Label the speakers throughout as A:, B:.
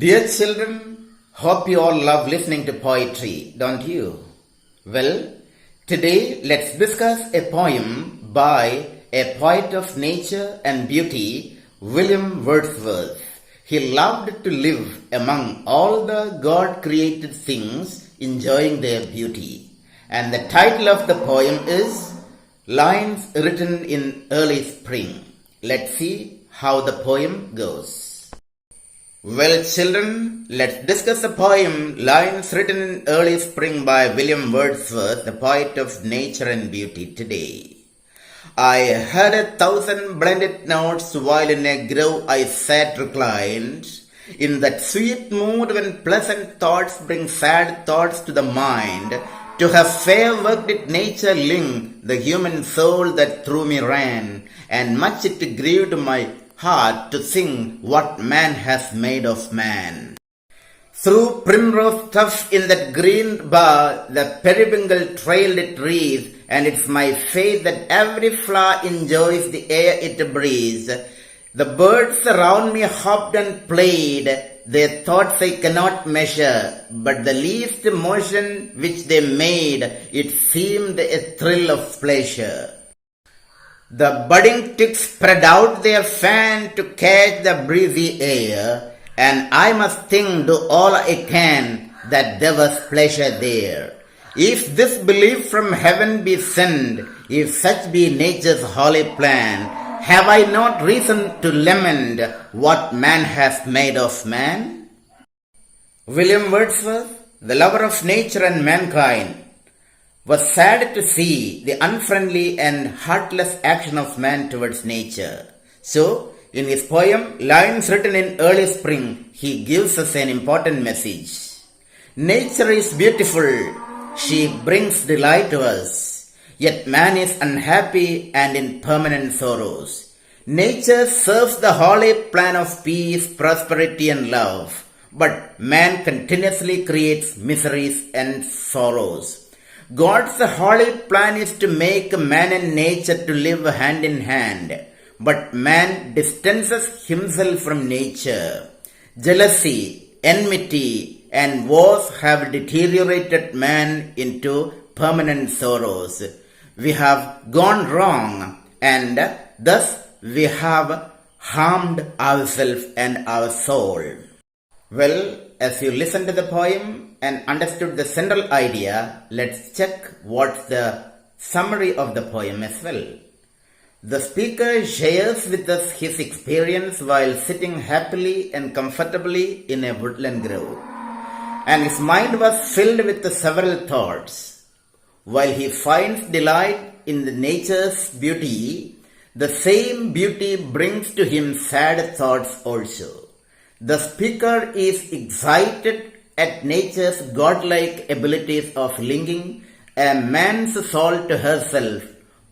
A: Dear children, hope you all love listening to poetry, don't you? Well, today let's discuss a poem by a poet of nature and beauty, William Wordsworth. He loved to live among all the God-created things, enjoying their beauty. And the title of the poem is Lines Written in Early Spring. Let's see how the poem goes. Well, children, let's discuss the poem Lines Written in Early Spring by William Wordsworth, the poet of nature and beauty, today. I heard 1,000 blended notes while in a grove I sat reclined, in that sweet mood when pleasant thoughts bring sad thoughts to the mind, to have fair worked it nature ling, the human soul that through me ran, and much it grieved my heart to sing what man has made of man. Through primrose stuff in that green bough, the periwinkle trailed it wreath, and it's my faith that every flower enjoys the air it breathes. The birds around me hopped and played, their thoughts I cannot measure, but the least motion which they made, it seemed a thrill of pleasure. The budding ticks spread out their fan to catch the breezy air, and I must think, do all I can, that there was pleasure there. If this belief from heaven be sent, if such be nature's holy plan, have I not reason to lament what man has made of man? William Wordsworth, the lover of nature and mankind, was sad to see the unfriendly and heartless action of man towards nature. So, in his poem, Lines Written in Early Spring, he gives us an important message. Nature is beautiful, she brings delight to us, yet man is unhappy and in permanent sorrows. Nature serves the holy plan of peace, prosperity and love, but man continuously creates miseries and sorrows. God's holy plan is to make man and nature to live hand in hand, but man distances himself from nature. Jealousy, enmity, and wars have deteriorated man into permanent sorrows. We have gone wrong, and thus we have harmed ourselves and our soul. Well, as you listened to the poem and understood the central idea, let's check what's the summary of the poem as well. The speaker shares with us his experience while sitting happily and comfortably in a woodland grove, and his mind was filled with several thoughts. While he finds delight in the nature's beauty, the same beauty brings to him sad thoughts also. The speaker is excited at nature's godlike abilities of linking a man's soul to herself,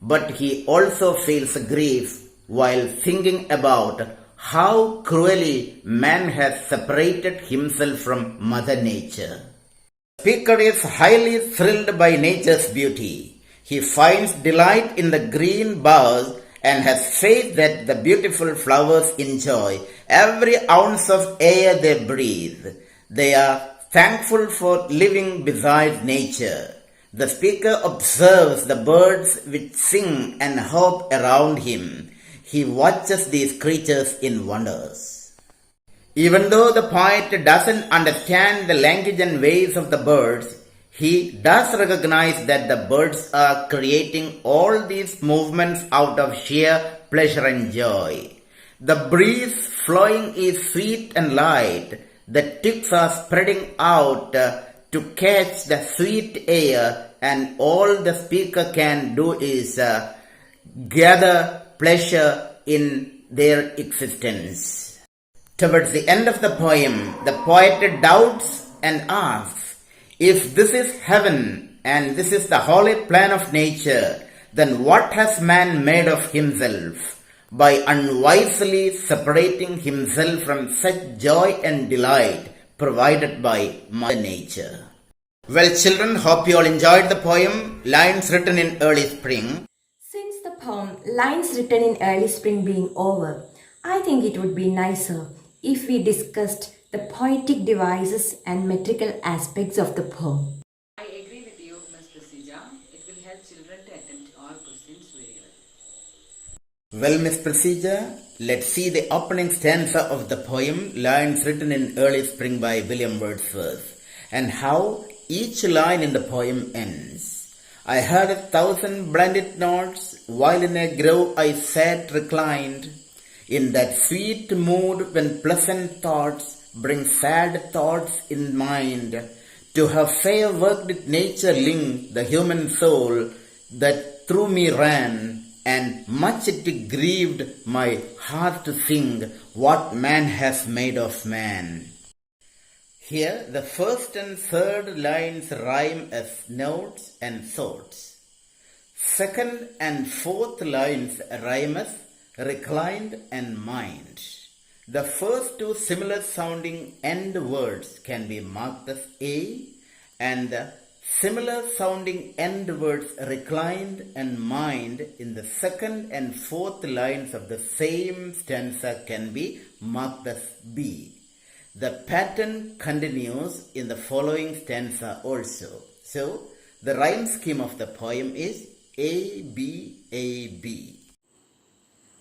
A: but he also feels grief while thinking about how cruelly man has separated himself from Mother Nature. The speaker is highly thrilled by nature's beauty. He finds delight in the green boughs and has faith that the beautiful flowers enjoy every ounce of air they breathe. They are thankful for living beside nature. The speaker observes the birds which sing and hop around him. He watches these creatures in wonders. Even though the poet doesn't understand the language and ways of the birds, he does recognize that the birds are creating all these movements out of sheer pleasure and joy. The breeze flowing is sweet and light. The ticks are spreading out to catch the sweet air, and all the speaker can do is gather pleasure in their existence. Towards the end of the poem, the poet doubts and asks, if this is heaven and this is the holy plan of nature, then what has man made of himself by unwisely separating himself from such joy and delight provided by Mother Nature? Well, children, hope you all enjoyed the poem Lines Written in Early Spring.
B: Since the poem Lines Written in Early Spring being over, I think it would be nicer if we discussed the poetic devices and metrical aspects of the poem.
C: I agree with you, Ms. Prasija. It will help children to attempt all questions very well.
A: Well, Miss Procedure, let's see the opening stanza of the poem, lines written in early spring by William Wordsworth, and how each line in the poem ends. I heard 1,000 blended notes, while in a grove I sat reclined, in that sweet mood when pleasant thoughts bring sad thoughts in mind. To her fair work did nature link the human soul that through me ran, and much it grieved my heart to think what man has made of man. Here the first and third lines rhyme as notes and thoughts. Second and fourth lines rhyme as reclined and mind. The first two similar sounding end words can be marked as A, and the similar sounding end words reclined and mind in the second and fourth lines of the same stanza can be marked as B. The pattern continues in the following stanza also. So, the rhyme scheme of the poem is A, B, A, B.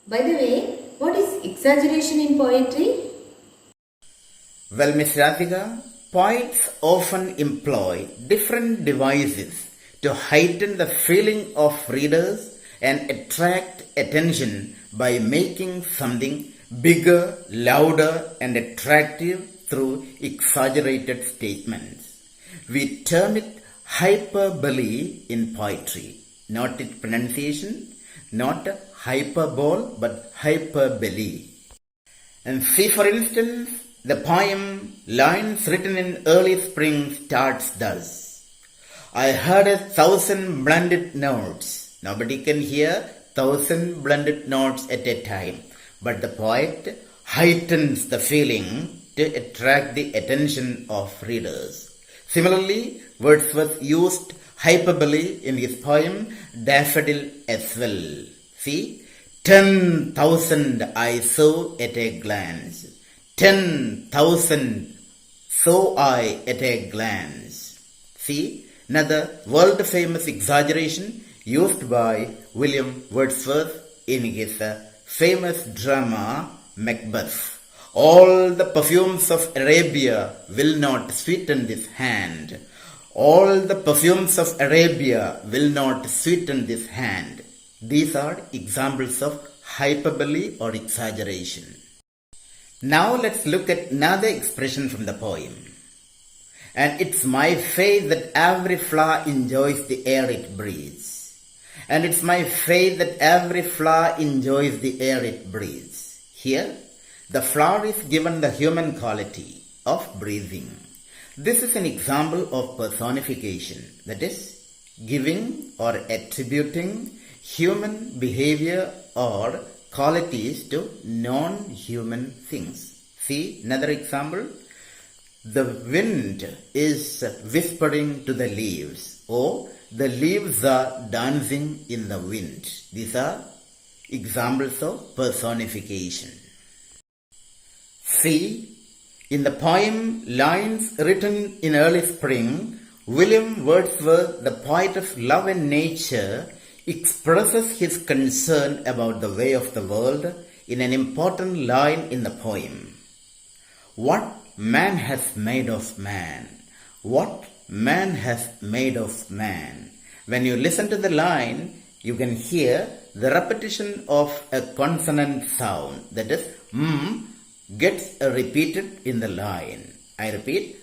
D: By the way, what is exaggeration in poetry?
A: Well, Miss Radhika, poets often employ different devices to heighten the feeling of readers and attract attention by making something bigger, louder, and attractive through exaggerated statements. We term it hyperbole in poetry, not its pronunciation, not hyperbole, but hyperbole. And see, for instance, the poem Lines Written in Early Spring starts thus. I heard 1,000 blended notes. Nobody can hear 1,000 blended notes at a time, but the poet heightens the feeling to attract the attention of readers. Similarly, Wordsworth used hyperbole in his poem Daffodil as well. See, 10,000 I saw at a glance. 10,000 saw I at a glance. See, another world-famous exaggeration used by William Wordsworth in his famous drama Macbeth. All the perfumes of Arabia will not sweeten this hand. All the perfumes of Arabia will not sweeten this hand. These are examples of hyperbole or exaggeration. Now let's look at another expression from the poem. And it's my faith that every flower enjoys the air it breathes. And it's my faith that every flower enjoys the air it breathes. Here, the flower is given the human quality of breathing. This is an example of personification, that is, giving or attributing human behavior or qualities to non-human things. See another example. The wind is whispering to the leaves, or the leaves are dancing in the wind. These are examples of personification. See, in the poem Lines Written in Early Spring, William Wordsworth, the poet of love and nature, expresses his concern about the way of the world in an important line in the poem. What man has made of man? What man has made of man? When you listen to the line, you can hear the repetition of a consonant sound, that is, gets repeated in the line. I repeat,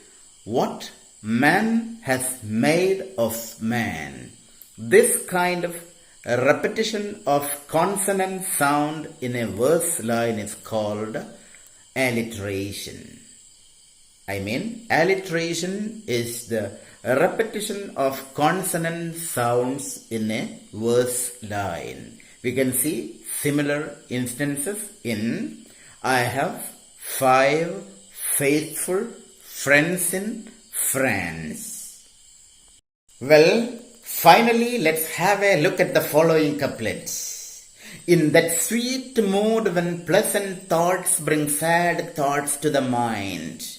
A: what man has made of man. This kind of repetition of consonant sound in a verse line is called alliteration. Alliteration is the repetition of consonant sounds in a verse line. We can see similar instances in I have 5 faithful friends in France. Well, finally, let's have a look at the following couplets. In that sweet mood when pleasant thoughts bring sad thoughts to the mind.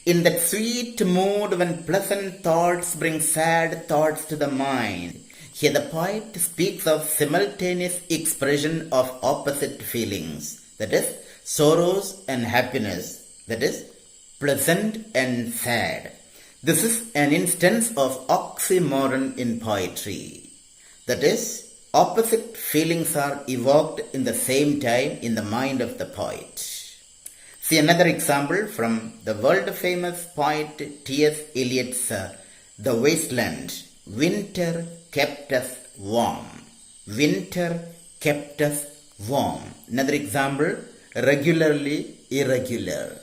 A: In that sweet mood when pleasant thoughts bring sad thoughts to the mind. Here the poet speaks of simultaneous expression of opposite feelings, that is, sorrows and happiness, that is, pleasant and sad. This is an instance of oxymoron in poetry, that is, opposite feelings are evoked in the same time in the mind of the poet. See another example from the world-famous poet T.S. Eliot's The Wasteland. Winter kept us warm. Winter kept us warm. Another example, regularly irregular.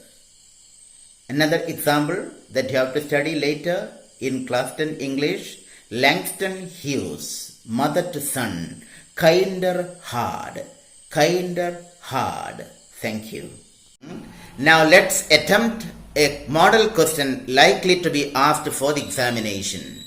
A: Another example that you have to study later in class 10 English, Langston Hughes. Mother to son, kinder hard. Thank you. Now let's attempt a model question likely to be asked for the examination.